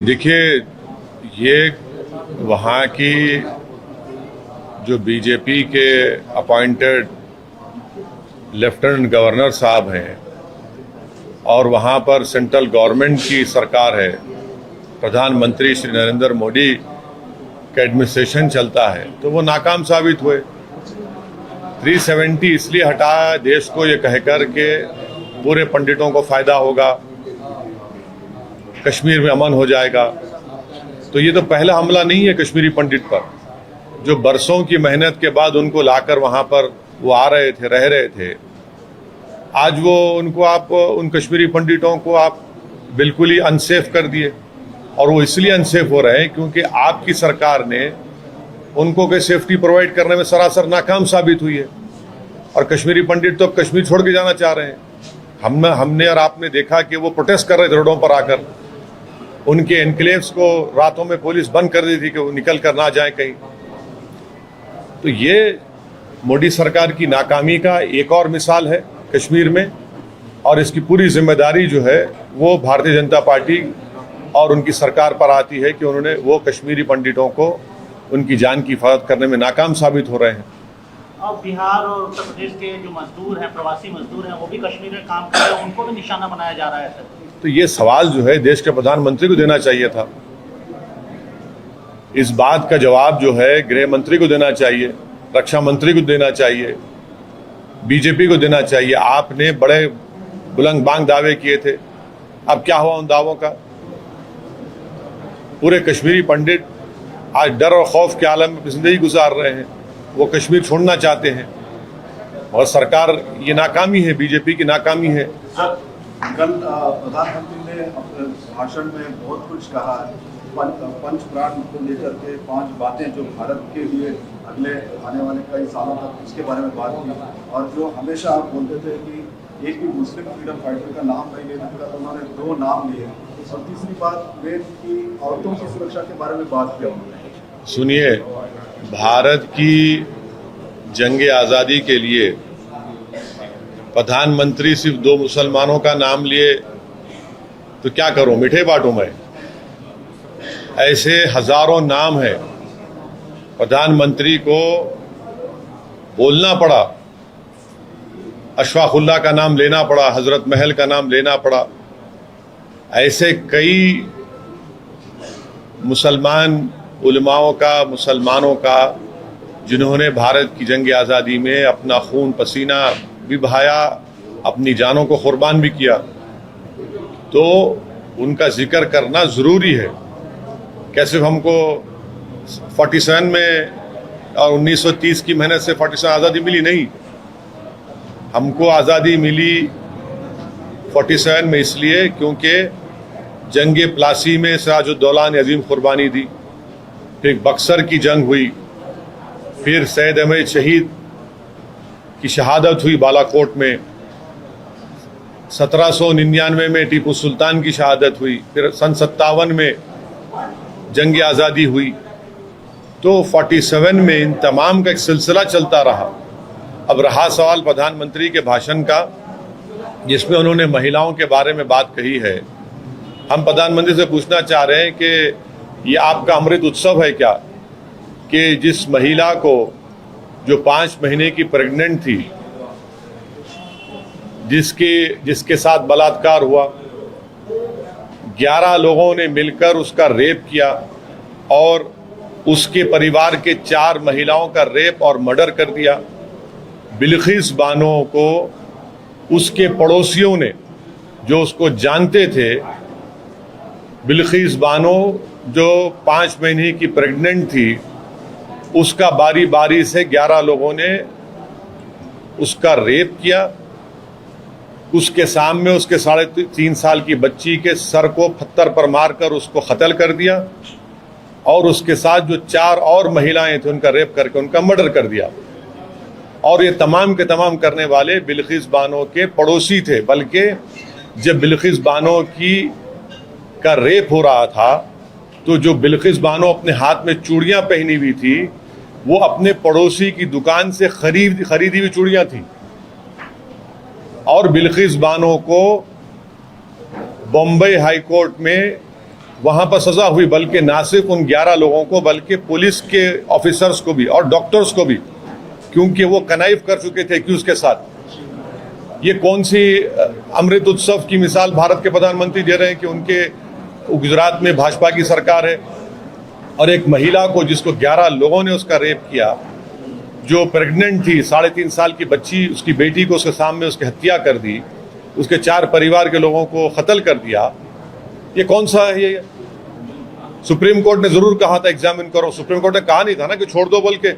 देखिए, ये वहाँ की जो बीजेपी के अपॉइंटेड लेफ्टिनेंट गवर्नर साहब हैं और वहाँ पर सेंट्रल गवर्नमेंट की सरकार है, प्रधानमंत्री श्री नरेंद्र मोदी का एडमिनिस्ट्रेशन चलता है, तो वो नाकाम साबित हुए। 370 इसलिए हटाया देश को ये कहकर के पूरे पंडितों को फायदा होगा, कश्मीर में अमन हो जाएगा। तो ये तो पहला हमला नहीं है कश्मीरी पंडित पर, जो बरसों की मेहनत के बाद उनको लाकर वहां पर वो आ रहे थे, रह रहे थे। आज वो उनको आप उन कश्मीरी पंडितों को आप बिल्कुल ही अनसेफ कर दिए, और वो इसलिए अनसेफ हो रहे हैं क्योंकि आपकी सरकार ने उनको कोई सेफ्टी प्रोवाइड करने में सरासर नाकाम साबित हुई है। और कश्मीरी पंडित तो अब कश्मीर छोड़ के जाना चाह रहे हैं। हमने और आपने देखा कि वो प्रोटेस्ट कर रहे थे रोडों पर आकर, उनके एनक्लेव्स को रातों में पुलिस बंद कर दी थी कि वो निकल कर ना जाए कहीं। तो ये मोदी सरकार की नाकामी का एक और मिसाल है कश्मीर में, और इसकी पूरी जिम्मेदारी जो है वो भारतीय जनता पार्टी और उनकी सरकार पर आती है कि उन्होंने वो कश्मीरी पंडितों को उनकी जान की हिफाजत करने में नाकाम साबित हो रहे हैं। और बिहार और उत्तर प्रदेश के जो मजदूर हैं, प्रवासी मजदूर हैं, वो भी कश्मीर में काम कर रहे हैं, उनको भी निशाना बनाया जा रहा है सर। तो ये सवाल जो है देश के प्रधानमंत्री को देना चाहिए था। इस बात का जवाब जो है गृह मंत्री को देना चाहिए, रक्षा मंत्री को देना चाहिए, बीजेपी को देना चाहिए। आपने बड़े बुलंद बांग दावे किए थे, अब क्या हुआ उन दावों का? पूरे कश्मीरी पंडित आज डर और खौफ के आलम में जिंदगी गुजार रहे हैं, वो कश्मीर छोड़ना चाहते हैं, और सरकार ये नाकामी है, बीजेपी की नाकामी है। सर, कल प्रधानमंत्री ने अपने भाषण में बहुत कुछ कहा, पंच प्राण को लेकर के 5 बातें जो भारत के लिए अगले आने वाले कई सालों तक उसके बारे में बात की, और जो हमेशा आप बोलते थे कि एक भी मुस्लिम फ्रीडम फाइटर का नाम नहीं लेना था, उन्होंने 2 नाम लिए, और तीसरी बात वेद की औरतों की सुरक्षा के बारे में बात किया उन्होंने। सुनिए, भारत की जंग आज़ादी के लिए प्रधानमंत्री सिर्फ 2 मुसलमानों का नाम लिए तो क्या करूं, मिठे बांटूं मैं? ऐसे हजारों नाम हैं। प्रधानमंत्री को बोलना पड़ा, अशफाकुल्लाह का नाम लेना पड़ा, हजरत महल का नाम लेना पड़ा। ऐसे कई मुसलमान उलमाओं का, मुसलमानों का, जिन्होंने भारत की जंग आज़ादी में अपना खून पसीना भी बहाया, अपनी जानों को कुर्बान भी किया, तो उनका जिक्र करना ज़रूरी है। कैसे हमको 47 में और 1930 की मेहनत से 47 आज़ादी मिली? नहीं, हमको आज़ादी मिली 47 में इसलिए क्योंकि जंग प्लासी में सिराजुद्दौला ने अजीम कुर्बानी दी, फिर बक्सर की जंग हुई, फिर सैयद अहमद शहीद की शहादत हुई बालाकोट में, 1799 में टीपू सुल्तान की शहादत हुई, फिर सन 57 में जंग आज़ादी हुई। तो 47 में इन तमाम का एक सिलसिला चलता रहा। अब रहा सवाल प्रधानमंत्री के भाषण का, जिसमें उन्होंने महिलाओं के बारे में बात कही है। हम प्रधानमंत्री से पूछना चाह रहे हैं कि ये आपका अमृत उत्सव है क्या, कि जिस महिला को जो 5 महीने की प्रेग्नेंट थी, जिसके साथ बलात्कार हुआ, 11 लोगों ने मिलकर उसका रेप किया और उसके परिवार के 4 महिलाओं का रेप और मर्डर कर दिया। बिल्किस बानो को उसके पड़ोसियों ने, जो उसको जानते थे, बिल्किस बानो जो 5 महीने की प्रेग्नेंट थी, उसका बारी बारी से 11 लोगों ने उसका रेप किया। उसके सामने उसके 3.5 साल की बच्ची के सर को पत्थर पर मारकर उसको कत्ल कर दिया, और उसके साथ जो 4 और महिलाएं थी उनका रेप करके उनका मर्डर कर दिया। और ये तमाम के तमाम करने वाले बिल्किस बानो के पड़ोसी थे। बल्कि जब बिल्किस बानो का रेप हो रहा था, तो जो बिल्किस बानो अपने हाथ में चूड़ियां पहनी हुई थी, वो अपने पड़ोसी की दुकान से खरीदी हुई चूड़ियां थी। और बिल्किस बानो को बॉम्बे हाई कोर्ट में वहां पर सजा हुई, बल्कि ना सिर्फ उन 11 लोगों को बल्कि पुलिस के ऑफिसर्स को भी और डॉक्टर्स को भी, क्योंकि वो कनाइफ कर चुके थे एक्यूज के साथ। ये कौन सी अमृत उत्सव की मिसाल भारत के प्रधानमंत्री दे रहे हैं कि उनके गुजरात में भाजपा की सरकार है और एक महिला को, जिसको 11 लोगों ने उसका रेप किया, जो प्रेग्नेंट थी, 3.5 साल की बच्ची, उसकी बेटी को उसके सामने उसकी हत्या कर दी, उसके 4 परिवार के लोगों को कत्ल कर दिया। ये कौन सा है ये? सुप्रीम कोर्ट ने जरूर कहा था एग्जामिन करो, सुप्रीम कोर्ट ने कहा नहीं था ना कि छोड़ दो बोल के।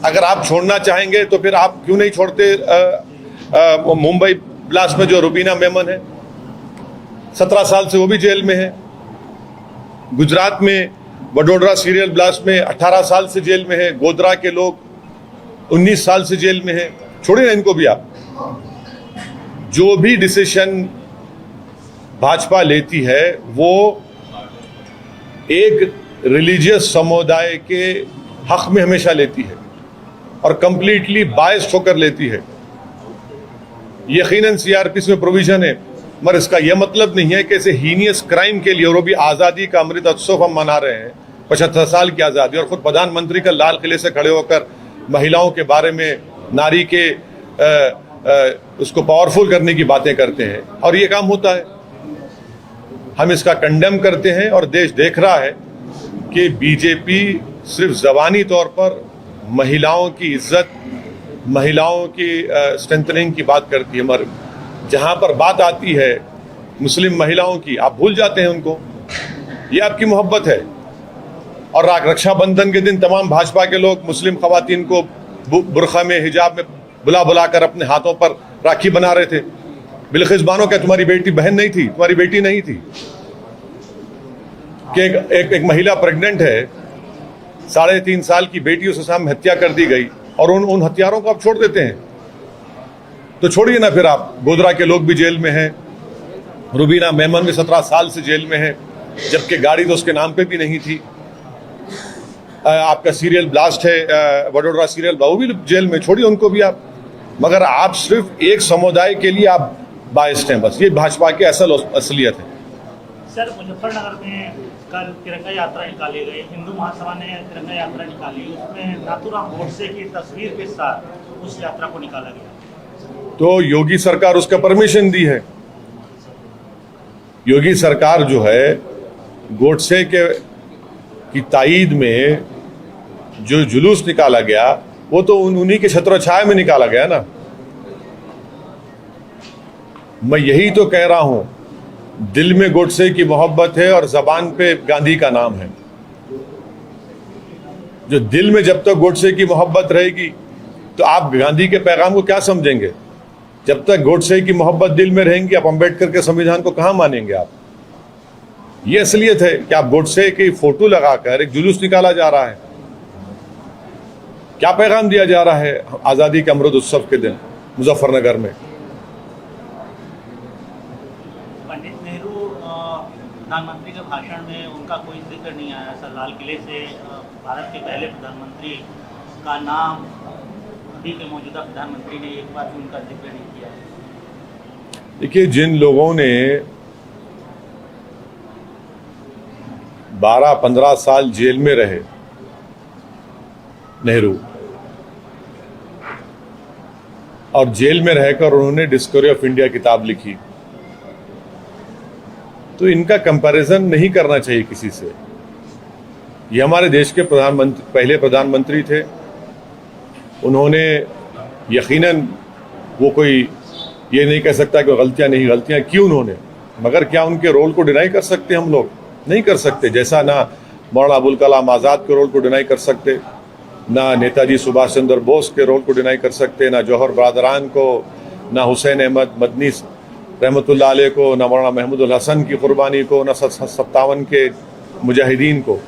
अगर आप छोड़ना चाहेंगे तो फिर आप क्यों नहीं छोड़ते मुंबई ब्लास्ट में जो रुबीना मेमन है, 17 साल से वो भी जेल में है। गुजरात में वडोदरा सीरियल ब्लास्ट में 18 साल से जेल में है। गोधरा के लोग 19 साल से जेल में है। छोड़िए ना इनको भी आप। जो भी डिसीजन भाजपा लेती है वो एक रिलीजियस समुदाय के हक में हमेशा लेती है और कंप्लीटली बायस्ड होकर लेती है। यकीनन सीआरपीसी में प्रोविजन है, मगर इसका यह मतलब नहीं है कि ऐसे हीनियस क्राइम के लिए, और वो भी आज़ादी का अमृत उत्सव हम मना रहे हैं, 75 साल की आज़ादी, और खुद प्रधानमंत्री का लाल किले से खड़े होकर महिलाओं के बारे में, नारी के उसको पावरफुल करने की बातें करते हैं, और ये काम होता है। हम इसका कंडेम करते हैं और देश देख रहा है कि बीजेपी सिर्फ ज़बानी तौर पर महिलाओं की इज्जत, महिलाओं की स्ट्रेंथनिंग की बात करती है, मगर जहां पर बात आती है मुस्लिम महिलाओं की, आप भूल जाते हैं उनको। ये आपकी मोहब्बत है। और रक्षाबंधन के दिन तमाम भाजपा के लोग मुस्लिम खवातीन को बुरखा में, हिजाब में बुला बुलाकर अपने हाथों पर राखी बना रहे थे। बिल्किस बानो, क्या तुम्हारी बेटी बहन नहीं थी? तुम्हारी बेटी नहीं थी कि एक महिला प्रेग्नेंट है, 3.5 साल की बेटी, उसके सामने हत्या कर दी गई, और उन हत्यारों को आप छोड़ देते हैं। तो छोड़िए ना फिर आप। गोधरा के लोग भी जेल में हैं, रुबीना मेमन भी 17 साल से जेल में है, जबकि गाड़ी तो उसके नाम पे भी नहीं थी। आपका सीरियल ब्लास्ट है, वडोदरा सीरियल, वो भी जेल में, छोड़िए उनको भी आप। मगर आप सिर्फ एक समुदाय के लिए आप बायस्ड हैं, बस। ये भाजपा की असलियत है। सर, मुजफ्फरनगर में कल तिरंगा यात्रा निकाली गई, हिंदू महासभा ने तिरंगा यात्रा निकाली, उसमें नाथूराम गोडसे की तस्वीर के साथ उस यात्रा को निकाला गया। तो योगी सरकार उसका परमिशन दी है। योगी सरकार जो है गोडसे की ताईद में जो जुलूस निकाला गया, वो तो उन्हीं के छत्रछाया में निकाला गया ना। मैं यही तो कह रहा हूं, दिल में गोडसे की मोहब्बत है और जबान पे गांधी का नाम है। जो दिल में जब तक गोडसे की मोहब्बत रहेगी तो आप गांधी के पैगाम को क्या समझेंगे? जब तक गोडसे की मोहब्बत दिल में रहेंगी, आप अंबेडकर के संविधान को कहां मानेंगे आप? ये असलियत है कि आप गोडसे की फोटो लगाकर एक जुलूस निकाला जा रहा है। क्या पैगाम दिया जा रहा है आजादी के अमृत उत्सव के दिन मुजफ्फरनगर में? पंडित नेहरू प्रधानमंत्री के भाषण में उनका कोई जिक्र नहीं आया। सर, लाल किले से भारत के पहले प्रधानमंत्री का नाम अभी के मौजूदा प्रधानमंत्री ने एक बार भी उनका जिक्र नहीं किया। देखिए, जिन लोगों ने 12-15 साल जेल में रहे, नेहरू, और जेल में रहकर उन्होंने डिस्कवरी ऑफ इंडिया किताब लिखी, तो इनका कंपैरिजन नहीं करना चाहिए किसी से। ये हमारे देश के पहले प्रधानमंत्री थे। उन्होंने यकीनन, वो कोई ये नहीं कह सकता कि गलतियां की उन्होंने, मगर क्या उनके रोल को डिनाई कर सकते? हम लोग नहीं कर सकते। जैसा ना मौलाना अबुल कलाम आज़ाद के रोल को डिनाई कर सकते, ना नेताजी सुभाष चंद्र बोस के रोल को डिनाई कर सकते, ना जौहर बरदरान को, ना हुसैन अहमद मदनी रहमतुल्लाह अलैह को, ना मौलाना महमूद हसन की कुर्बानी को, ना 57 के मुजाहिदीन को।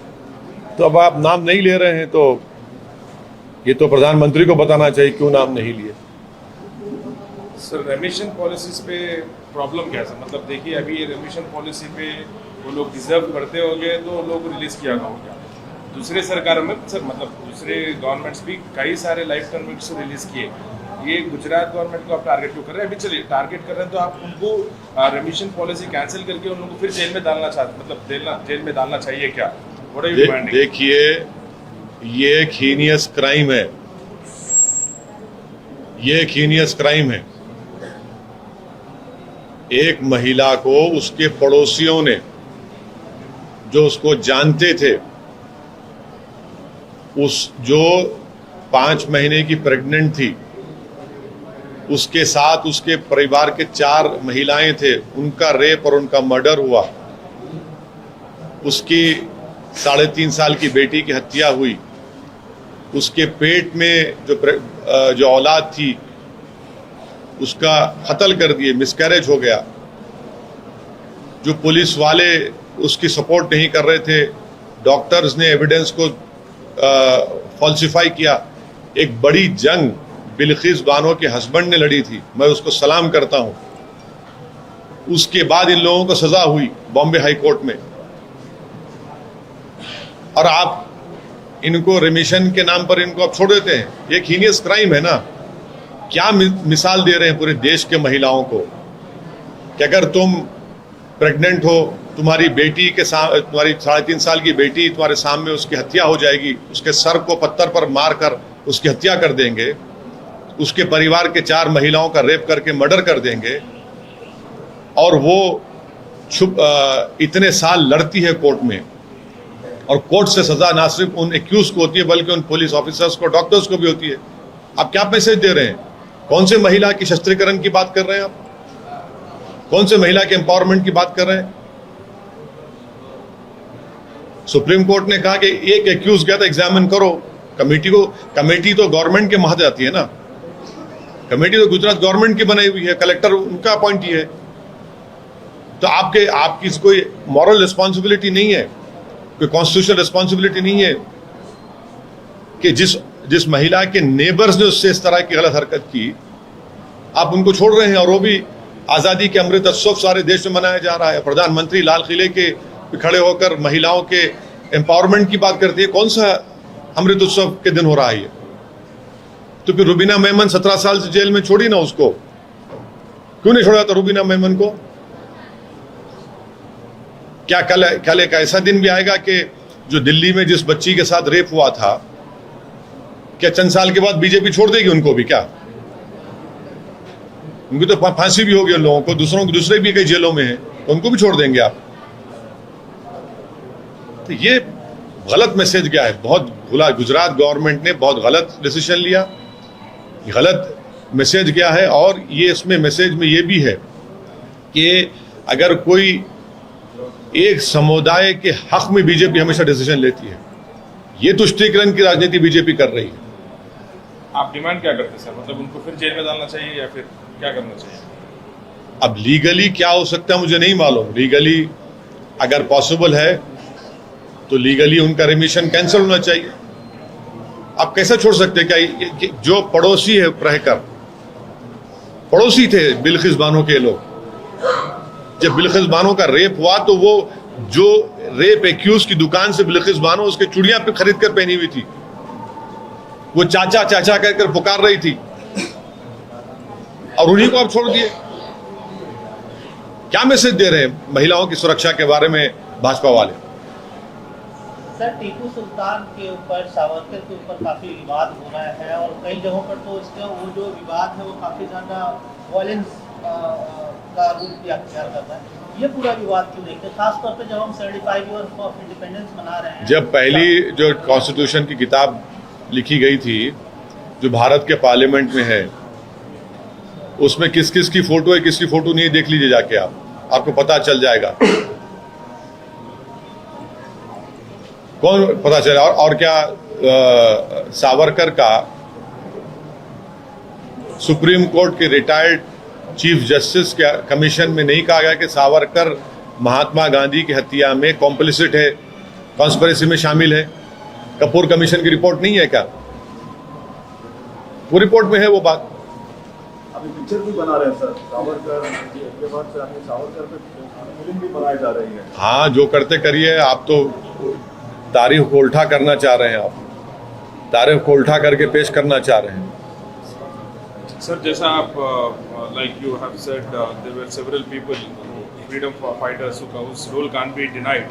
तो अब आप नाम नहीं ले रहे हैं, तो ये तो प्रधानमंत्री को बताना चाहिए क्यों नाम नहीं लिए। सर, रेमिशन पॉलिसीज पे प्रॉब्लम क्या है? मतलब देखिए, अभी ये रेमिशन पॉलिसी पे वो लोग डिजर्व करते हो गए तो लोग रिलीज किया होगा। दूसरे सरकार में सर, मतलब दूसरे गवर्नमेंट्स भी कई सारे लाइफ परमिट्स रिलीज किए। ये गुजरात गवर्नमेंट को आप टारगेट क्यों कर रहे हैं? अभी चलिए टारगेट कर रहे हैं तो आप उनको रेमिशन पॉलिसी कैंसिल करके उन लोगों को फिर जेल में डालना चाहते, मतलब जेल में डालना चाहिए क्या? What are you demanding? देखिए, ये एक हीनियस क्राइम है, ये एक हीनियस क्राइम है। एक महिला को उसके पड़ोसियों ने, जो उसको जानते थे, जो 5 महीने की प्रेग्नेंट थी, उसके साथ उसके परिवार के 4 महिलाएं थे, उनका रेप और उनका मर्डर हुआ। उसकी 3.5 साल की बेटी की हत्या हुई। उसके पेट में जो औलाद थी उसका कत्ल कर दिए, मिसकैरेज हो गया। जो पुलिस वाले उसकी सपोर्ट नहीं कर रहे थे, डॉक्टर्स ने एविडेंस को फॉल्सिफाई किया। एक बड़ी जंग बिल्किस बानो के हस्बैंड ने लड़ी थी, मैं उसको सलाम करता हूं। उसके बाद इन लोगों को सजा हुई बॉम्बे हाई कोर्ट में, और आप इनको रेमिशन के नाम पर इनको आप छोड़ देते हैं। ये एक हीनियस क्राइम है ना। क्या मिसाल दे रहे हैं पूरे देश के महिलाओं को कि अगर तुम प्रेग्नेंट हो, तुम्हारी बेटी के सामने, तुम्हारी 3.5 साल की बेटी तुम्हारे सामने, उसकी हत्या हो जाएगी, उसके सर को पत्थर पर मारकर उसकी हत्या कर देंगे, उसके परिवार के 4 महिलाओं का रेप करके मर्डर कर देंगे, और वो इतने साल लड़ती है कोर्ट में, और कोर्ट से सजा ना सिर्फ उन एक्यूज को होती है बल्कि उन पुलिस ऑफिसर्स को, डॉक्टर्स को भी होती है। आप क्या मैसेज दे रहे हैं? कौन से महिला की शस्त्रीकरण की बात कर रहे हैं आप? कौन से महिला के एम्पावरमेंट की बात कर रहे हैं? सुप्रीम कोर्ट ने कहा कि एक एक्यूज गया था, एग्जामिन करो। कमेटी तो गवर्नमेंट के महत्व आती है ना। कमेटी तो गुजरात गवर्नमेंट की बनाई हुई है, कलेक्टर उनका अपॉइंटी है। तो आपकी कोई मॉरल रिस्पॉन्सिबिलिटी नहीं है, कोई कॉन्स्टिट्यूशनल रिस्पॉन्सिबिलिटी नहीं है कि जिस महिला के नेबर्स ने उससे इस तरह की गलत हरकत की, आप उनको छोड़ रहे हैं। और वो भी आज़ादी के अमृत उत्सव सारे देश में मनाया जा रहा है। प्रधानमंत्री लाल किले के खड़े होकर महिलाओं के एम्पावरमेंट की बात करती है। कौन सा अमृत उत्सव के दिन हो रहा है ये? तो फिर रुबीना मेमन 17 साल से जेल में छोड़ी ना, उसको क्यों नहीं छोड़ा था रुबीना मेमन को? क्या कल एक ऐसा दिन भी आएगा कि जो दिल्ली में जिस बच्ची के साथ रेप हुआ था, क्या चंद साल के बाद बीजेपी छोड़ देगी उनको भी? क्या उनकी तो फांसी भी होगी उन लोगों को, दूसरे भी कई जेलों में हैं, तो उनको भी छोड़ देंगे आप? तो ये गलत मैसेज गया है। बहुत गुजरात गवर्नमेंट ने बहुत गलत डिसीजन लिया, गलत मैसेज गया है। और ये इसमें मैसेज में ये भी है कि अगर कोई एक समुदाय के हक में बीजेपी हमेशा डिसीजन लेती है, ये तुष्टीकरण की राजनीति बीजेपी कर रही है। आप डिमांड क्या करते हैं सर? मतलब उनको फिर जेल में डालना चाहिए या फिर क्या करना चाहिए? अब लीगली क्या हो सकता है मुझे नहीं मालूम। लीगली अगर पॉसिबल है तो लीगली उनका रेमिशन कैंसिल होना चाहिए। आप कैसे छोड़ सकते हैं? क्या जो पड़ोसी है, रहकर पड़ोसी थे बिल्किस बानो के लोग, जब बिल्किस बानो का रेप हुआ तो वो जो रेप एक्यूज की दुकान से बिल्किस बानो उसके चूड़ियां पे खरीद कर पहनी हुई थी, वो चाचा चाचा कहकर पुकार रही थी, और उन्हीं को आप छोड़ दिए। क्या मैसेज दे रहे हैं महिलाओं की सुरक्षा के बारे में भाजपा वाले? सर, टीपू सुल्तान के ऊपर, सावरकर के ऊपर काफी विवाद हो रहा है, और कई जगहों पर तो इसका वो जो विवाद है वो काफी ज्यादा वायलेंस का रूप भी अख्तियार करता है। ये पूरा विवाद क्यों देखते हैं, खासतौर पे जब हम 75 ईयर ऑफ इंडिपेंडेंस मना रहे हैं? जब पहली जो कॉन्स्टिट्यूशन की किताब लिखी गई थी, जो भारत के पार्लियामेंट में है, उसमें किस किस की फोटो है, किसकी फोटो नहीं है, देख लीजिए जाके, आपको पता चल जाएगा कौन पता चला। और क्या सावरकर का सुप्रीम कोर्ट के रिटायर्ड चीफ जस्टिस के कमीशन में नहीं कहा गया कि सावरकर महात्मा गांधी की हत्या में कॉम्प्लिसिट है, कॉन्स्पिरेसी में शामिल है? कपूर कमीशन की रिपोर्ट नहीं है क्या? वो रिपोर्ट में है वो बात। अभी पिक्चर भी बना रहे हैं सर, सावरकर के बाद से आगे सावरकर पे फिल्म भी बनाई जा रही है। हाँ, जो करते करिए। आप तो तारीख को उल्टा करना चाह रहे हैं, आप तारीख को उल्टा करके पेश करना चाह रहे हैं। सर जैसा आप like you have said there were several people freedom fighters whose role can't be denied.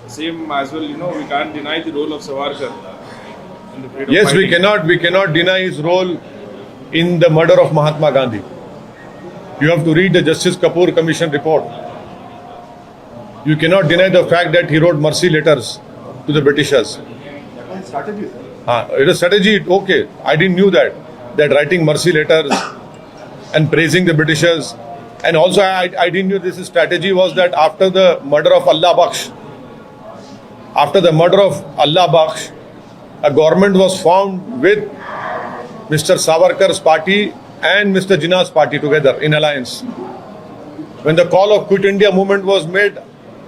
Same as well, we can't deny the role of Savarkar in the freedom Yes, fighting. we cannot deny his role in the murder of Mahatma Gandhi. You have to read the Justice Kapoor Commission report. You cannot deny the fact that he wrote mercy letters to the Britishers. strategy, sir. It is strategy, okay. I didn't knew that writing mercy letters and praising the Britishers. And also I didn't know this strategy was that after the murder of Allah Bakhsh, a government was formed with Mr. Savarkar's party and Mr. Jinnah's party together in alliance. When the call of Quit India movement was made,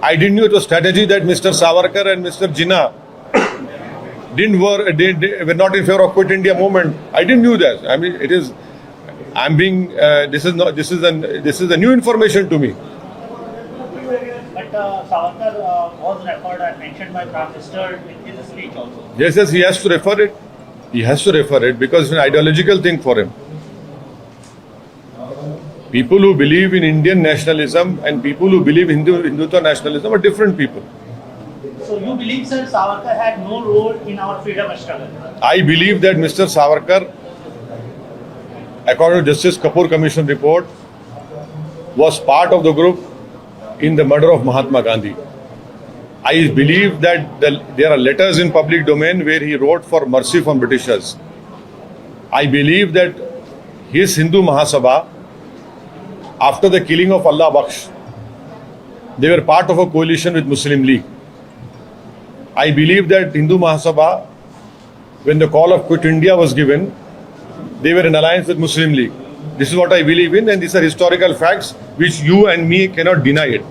I didn't know it was strategy that Mr. Savarkar and Mr. Jinnah were not in favor of Quit India movement. I didn't know that. I mean, this is a new information to me. But Savarkar was referred and mentioned by Prime Minister in his speech also. Yes, he has to refer it. He has to refer it because it's an ideological thing for him. People who believe in Indian nationalism and people who believe in Hindutva nationalism are different people. So you believe, sir, Savarkar had no role in our freedom struggle? I believe that Mr. Savarkar, according to Justice Kapoor Commission report, was part of the group in the murder of Mahatma Gandhi. I believe that there are letters in public domain where he wrote for mercy from Britishers. I believe that his Hindu Mahasabha, after the killing of Allah Bakhsh, they were part of a coalition with Muslim League. I believe that Hindu Mahasabha, when the call of Quit India was given, they were in alliance with Muslim League. This is what I believe in, and these are historical facts which you and me cannot deny it.